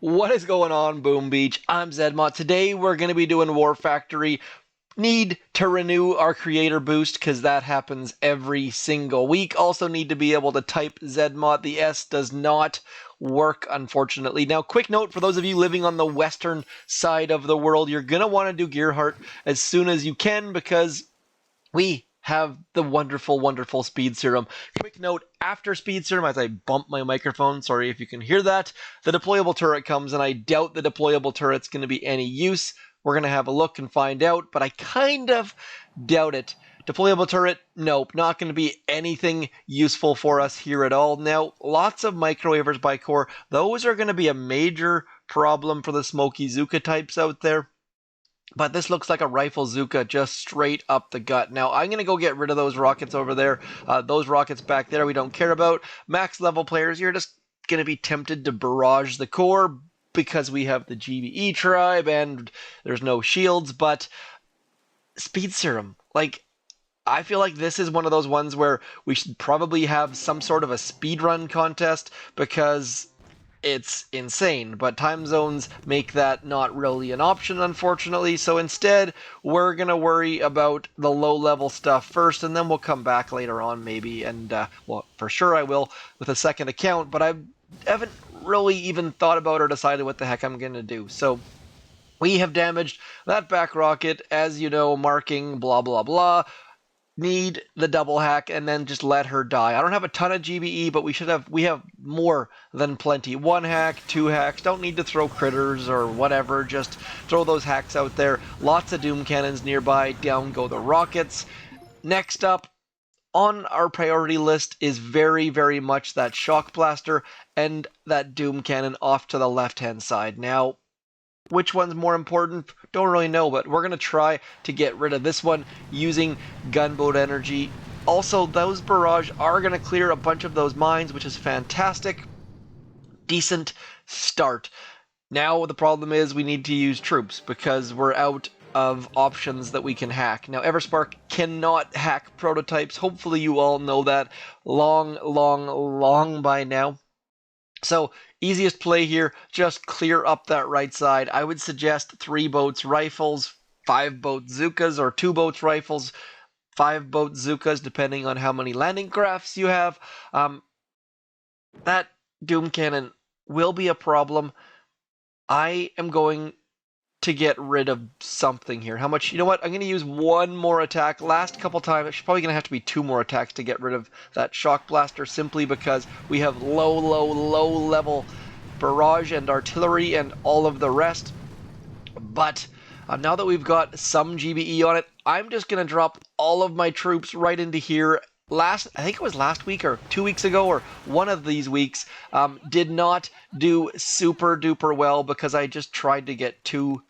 What is going on, Boom Beach? I'm zmoT. Today we're going to be doing War Factory. Need to renew our creator boost because that happens every single week. Also need to be able to type zmoT. The S does not work, unfortunately. Now, quick note for those of you living on the western side of the world, you're going to want to do Gear Heart as soon as you can because we have the wonderful, wonderful speed serum. Quick note, after speed serum, as I bump my microphone, sorry if you can hear that, the deployable turret comes, and I doubt the deployable turret's going to be any use. We're going to have a look and find out, but I kind of doubt it. Deployable turret, nope, not going to be anything useful for us here at all. Now, lots of microwavers by core. Those are going to be a major problem for the smokey zooka types out there. But this looks like a rifle zooka just straight up the gut. Now, I'm going to go get rid of those rockets over there. Those rockets back there we don't care about. Max level players, you're just going to be tempted to barrage the core because we have the GBE tribe and there's no shields. But speed serum, like, I feel like this is one of those ones where we should probably have some sort of a speedrun contest because it's insane, but time zones make that not really an option, unfortunately. So instead, we're going to worry about the low-level stuff first, and then we'll come back later on, maybe. And, well, for sure I will with a second account, but I haven't really even thought about or decided what the heck I'm going to do. So we have damaged that back rocket, as you know, marking blah, blah, blah. Need the double hack and then just let her die. I don't have a ton of GBE, but we have more than plenty. 1 hack, 2 hacks. Don't need to throw critters or whatever. Just throw those hacks out there. Lots of doom cannons nearby. Down go the rockets. Next up on our priority list is very, very much that shock blaster and that doom cannon off to the left-hand side. Now, which one's more important? Don't really know, but we're going to try to get rid of this one using gunboat energy. Also, those barrage are going to clear a bunch of those mines, which is fantastic. Decent start. Now, the problem is we need to use troops because we're out of options that we can hack. Now, Everspark cannot hack prototypes. Hopefully you all know that long by now. So, easiest play here, just clear up that right side. I would suggest 3 boats rifles, 5 boat zookas, or 2 boats rifles, 5 boat zookas, depending on how many landing crafts you have. That doom cannon will be a problem. I am going to get rid of something here. How much? You know what? I'm going to use 1 more attack. Last couple times, it's probably going to have to be 2 more attacks to get rid of that shock blaster simply because we have low level barrage and artillery and all of the rest. But now that we've got some GBE on it, I'm just going to drop all of my troops right into here. I think it was last week or 2 weeks ago or one of these weeks, did not do super duper well because I just tried to get too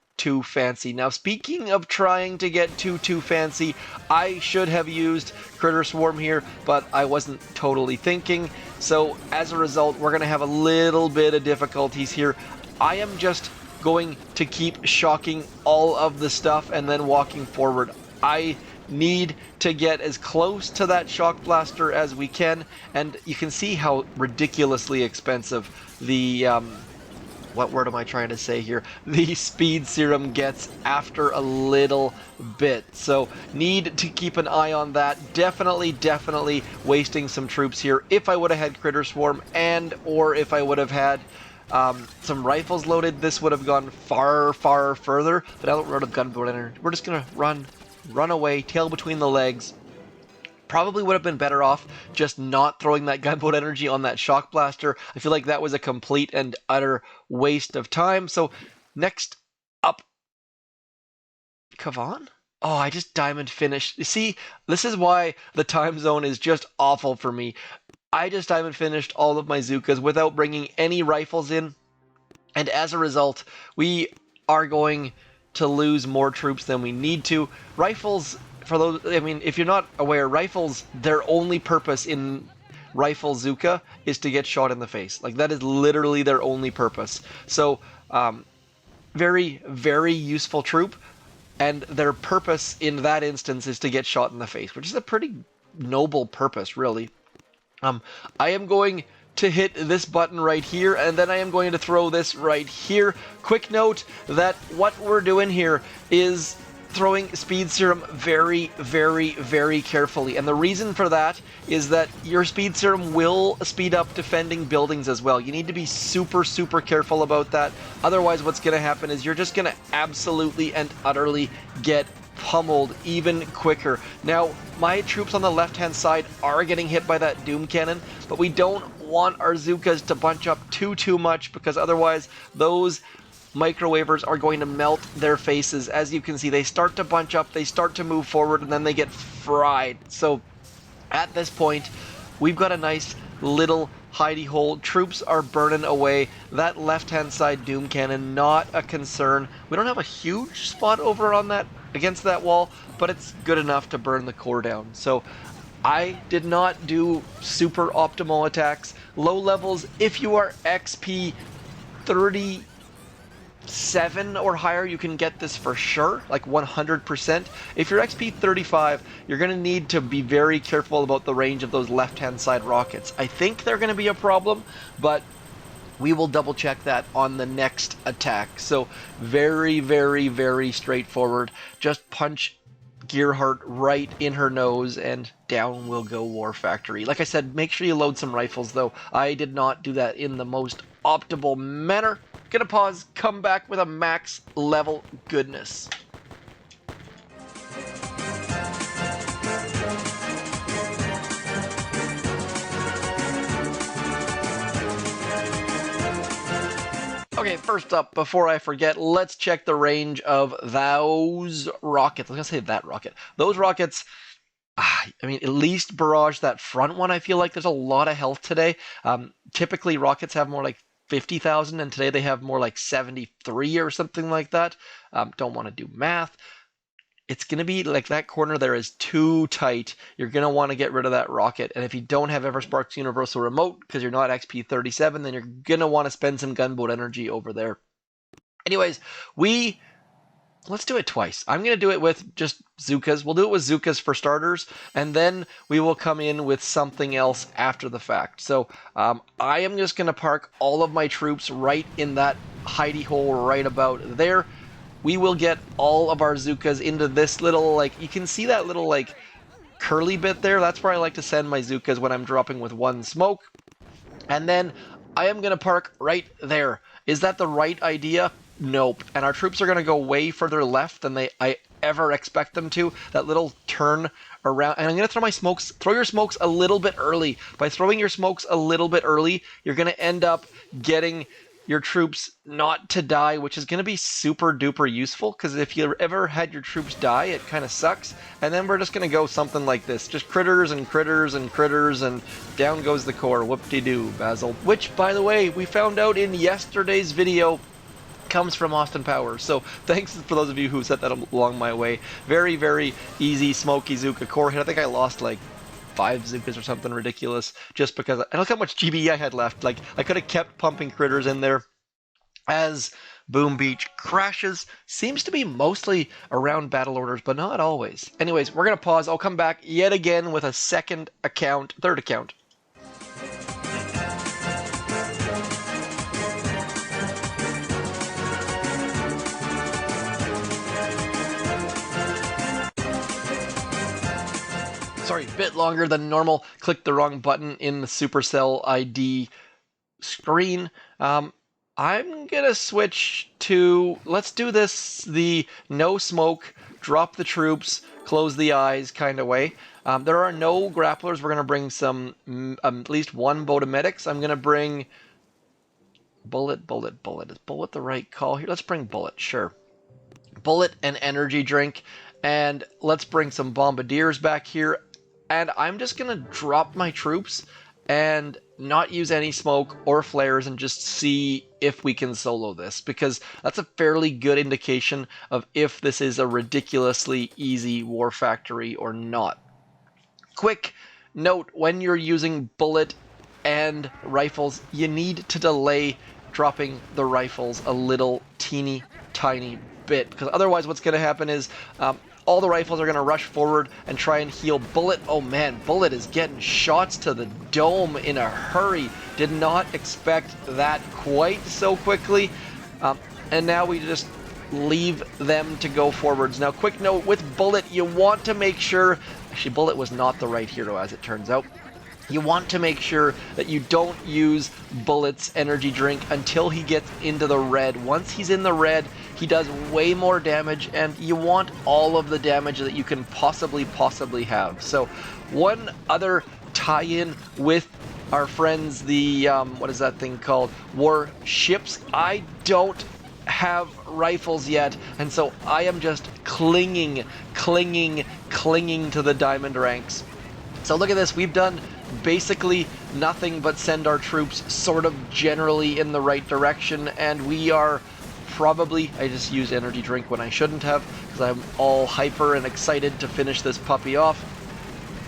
fancy. Now, speaking of trying to get too fancy, I should have used Critter Swarm here, but I wasn't totally thinking. So as a result, we're going to have a little bit of difficulties here. I am just going to keep shocking all of the stuff and then walking forward. I need to get as close to that shock blaster as we can, and you can see how ridiculously expensive the what word am I trying to say here? The speed serum gets after a little bit. So need to keep an eye on that. Definitely wasting some troops here. If I would have had Critter Swarm or if I would have had some rifles loaded, this would have gone far further. But now that we're out of gunboat energy, we're just going to run away, tail between the legs. Probably would have been better off just not throwing that gunboat energy on that shock blaster. I feel like that was a complete and utter waste of time. So next up, Kavan? Oh, I just diamond finished. You see, this is why the time zone is just awful for me. I just diamond finished all of my zookas without bringing any rifles in. And as a result, we are going to lose more troops than we need to. Rifles, for those, I mean, if you're not aware, rifles, their only purpose in rifle zooka is to get shot in the face. Like, that is literally their only purpose. So, very useful troop, and their purpose in that instance is to get shot in the face, which is a pretty noble purpose, really. I am going to hit this button right here, and then I am going to throw this right here. Quick note that what we're doing here is throwing speed serum very, very, very carefully. And the reason for that is that your speed serum will speed up defending buildings as well. You need to be super, super careful about that. Otherwise, what's going to happen is you're just going to absolutely and utterly get pummeled even quicker. Now, my troops on the left-hand side are getting hit by that Doom Cannon, but we don't want our zookas to bunch up too much, because otherwise those microwavers are going to melt their faces. As you can see, they start to bunch up, they start to move forward, and then they get fried. So at this point, we've got a nice little hidey hole. Troops are burning away. That left-hand side Doom Cannon, not a concern. We don't have a huge spot over on that against that wall, but it's good enough to burn the core down. So I did not do super optimal attacks. Low levels, if you are XP 37 or higher, you can get this for sure, like 100%. If you're XP 35, you're going to need to be very careful about the range of those left-hand side rockets. I think they're going to be a problem, but we will double check that on the next attack. So very, very, very straightforward. Just punch Gearheart right in her nose, and down will go War Factory. Like I said, make sure you load some rifles, though. I did not do that in the most optimal manner. Gonna pause, come back with a max level goodness. Okay, first up, before I forget, let's check the range of those rockets. I was gonna say that rocket. Those rockets, I mean, at least barrage that front one. I feel like there's a lot of health today. Typically, rockets have more like 50,000, and today they have more like 73 or something like that. Don't want to do math. It's going to be like that corner there is too tight. You're going to want to get rid of that rocket. And if you don't have Everspark's Universal Remote, because you're not XP 37, then you're going to want to spend some gunboat energy over there. Anyways, let's do it twice. I'm going to do it with just zookas. We'll do it with zookas for starters, and then we will come in with something else after the fact. So I am just going to park all of my troops right in that hidey hole right about there. We will get all of our zookas into this little, like, you can see that little, like, curly bit there. That's where I like to send my zookas when I'm dropping with one smoke. And then I am going to park right there. Is that the right idea? Nope. And our troops are going to go way further left than I ever expect them to. That little turn around. And I'm going to throw my smokes. Throw your smokes a little bit early. By throwing your smokes a little bit early, you're going to end up getting your troops not to die, which is going to be super duper useful, because if you ever had your troops die, it kind of sucks. And then we're just going to go something like this. Just critters and critters and critters, and down goes the core. Whoop-de-doo, Basil. Which, by the way, we found out in yesterday's video comes from Austin Powers. So thanks for those of you who sent that along my way. Very, very easy Smokey Zooka core hit. I think I lost like 5 zookas or something ridiculous, just because, and look how much GB I had left. Like, I could have kept pumping critters in there. As Boom Beach crashes, seems to be mostly around battle orders, but not always. Anyways, we're gonna pause. I'll come back yet again with a third account. Sorry, a bit longer than normal. Clicked the wrong button in the Supercell ID screen. I'm gonna switch to, let's do this the no smoke, drop the troops, close the eyes kind of way. There are no grapplers. We're gonna bring some, at least one boat of medics. I'm gonna bring bullet. Is bullet the right call here? Let's bring bullet, sure. Bullet and energy drink, and let's bring some bombardiers back here. And I'm just going to drop my troops and not use any smoke or flares and just see if we can solo this, because that's a fairly good indication of if this is a ridiculously easy war factory or not. Quick note, when you're using bullet and rifles, you need to delay dropping the rifles a little teeny tiny bit, because otherwise what's going to happen is all the rifles are going to rush forward and try and heal Bullet. Oh man, Bullet is getting shots to the dome in a hurry. Did not expect that quite so quickly. And now we just leave them to go forwards. Now, quick note, with Bullet, you want to make sure... Actually, Bullet was not the right hero, as it turns out. You want to make sure that you don't use Bullet's energy drink until he gets into the red. Once he's in the red, he does way more damage, and you want all of the damage that you can possibly have. So, one other tie-in with our friends, the, what is that thing called? Warships. I don't have rifles yet, and so I am just clinging to the diamond ranks. So look at this, we've done basically nothing but send our troops sort of generally in the right direction, and we are probably... I just used energy drink when I shouldn't have, because I'm all hyper and excited to finish this puppy off.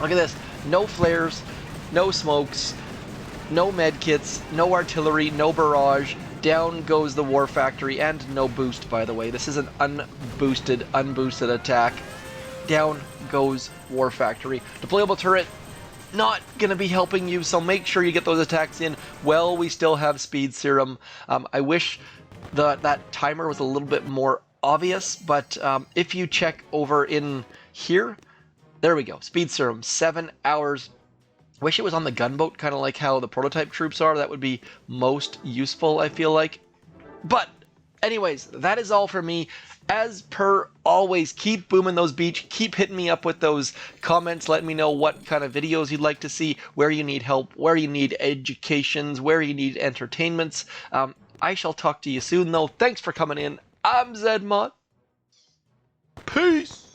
Look at this, no flares, no smokes, no medkits, no artillery, no barrage. Down goes the war factory, and no boost, by the way. This is an unboosted attack. Down goes war factory. Deployable turret, not going to be helping you, so make sure you get those attacks in while we still have speed serum. I wish that timer was a little bit more obvious, but if you check over in here, there we go. Speed serum, 7 hours. Wish it was on the gunboat, kind of like how the prototype troops are. That would be most useful, I feel like. But anyways, that is all for me. As per always, keep booming those beach. Keep hitting me up with those comments. Let me know what kind of videos you'd like to see, where you need help, where you need educations, where you need entertainments. I shall talk to you soon, though. Thanks for coming in. I'm zmoT. Peace.